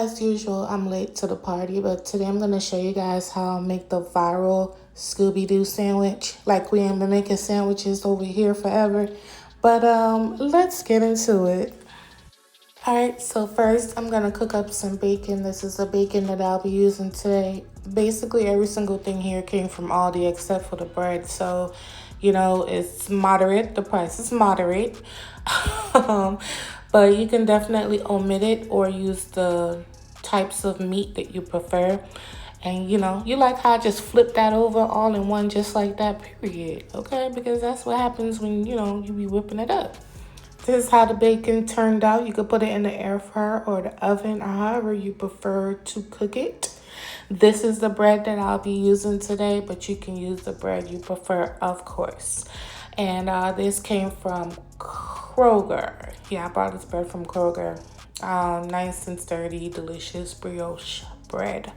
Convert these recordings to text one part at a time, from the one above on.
as usual, I'm late to the party, but today I'm going to show you guys how I make the viral Scooby-Doo sandwich. Like we ain't been making sandwiches over here forever. But let's get into it. Alright, so first I'm going to cook up some bacon. This is the bacon that I'll be using today. Basically every single thing here came from Aldi except for the bread. So, it's moderate. The price is moderate. But you can definitely omit it or use the types of meat that you prefer. And you like how I just flip that over all in one just like that, period. Okay, because that's what happens when you be whipping it up. This is how the bacon turned out. You could put it in the air fryer or the oven or however you prefer to cook it. This is the bread that I'll be using today, but you can use the bread you prefer, of course. And this came from Kroger. Yeah, I bought this bread from Kroger. Nice and sturdy, delicious brioche bread.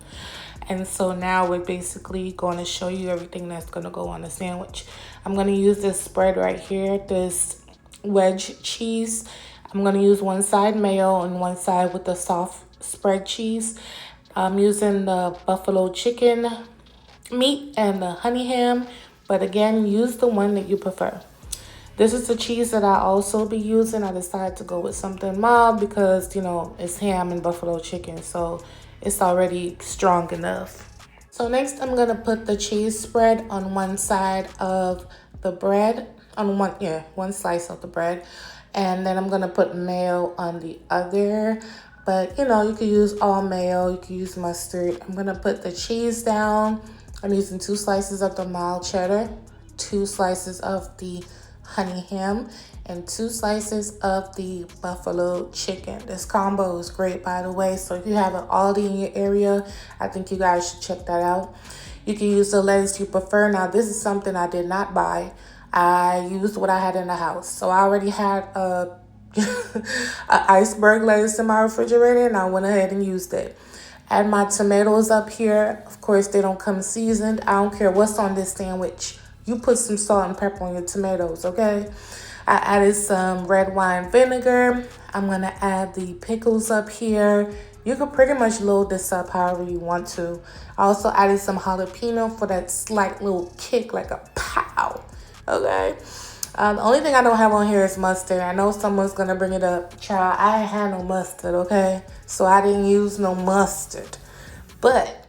And so now we're basically going to show you everything that's going to go on the sandwich. I'm going to use this spread right here, this wedge cheese. I'm going to use one side mayo and one side with the soft spread cheese. I'm using the buffalo chicken meat and the honey ham, but again, use the one that you prefer. This is the cheese that I also be using. I decided to go with something mild because, it's ham and buffalo chicken, so it's already strong enough. So next, I'm going to put the cheese spread on one side of the bread, on one slice of the bread, and then I'm going to put mayo on the other. But, you could use all mayo, you could use mustard. I'm going to put the cheese down. I'm using 2 slices of the mild cheddar, 2 slices of the honey ham, and 2 slices of the buffalo chicken. This combo is great, by the way. So if you have an Aldi in your area, I think you guys should check that out. You can use the lettuce you prefer. Now, this is something I did not buy. I used what I had in the house. So I already had a iceberg lettuce in my refrigerator, and I went ahead and used it. Add my tomatoes up here. Of course, they don't come seasoned. I don't care what's on this sandwich. You put some salt and pepper on your tomatoes, okay? I added some red wine vinegar. I'm going to add the pickles up here. You can pretty much load this up however you want to. I also added some jalapeno for that slight little kick, like a pow, okay? The only thing I don't have on here is mustard. I know someone's going to bring it up. Child, I ain't had no mustard, okay? So I didn't use no mustard. But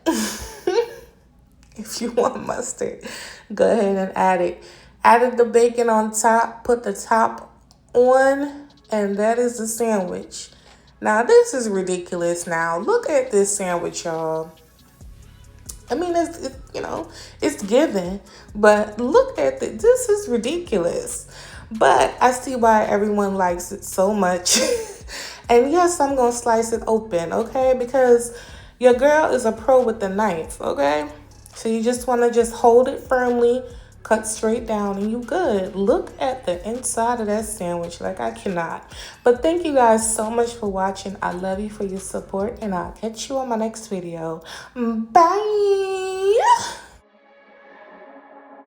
if you want mustard, go ahead and add it. Added the bacon on top, put the top on, and that is the sandwich. Now, this is ridiculous now. Look at this sandwich, y'all. I mean, it's given, but look at this. This is ridiculous. But I see why everyone likes it so much. And yes, I'm going to slice it open, okay? Because your girl is a pro with the knife, okay? So you just want to just hold it firmly, cut straight down, and you good. Look at the inside of that sandwich. Like, I cannot. But thank you guys so much for watching. I love you for your support, and I'll catch you on my next video. Bye.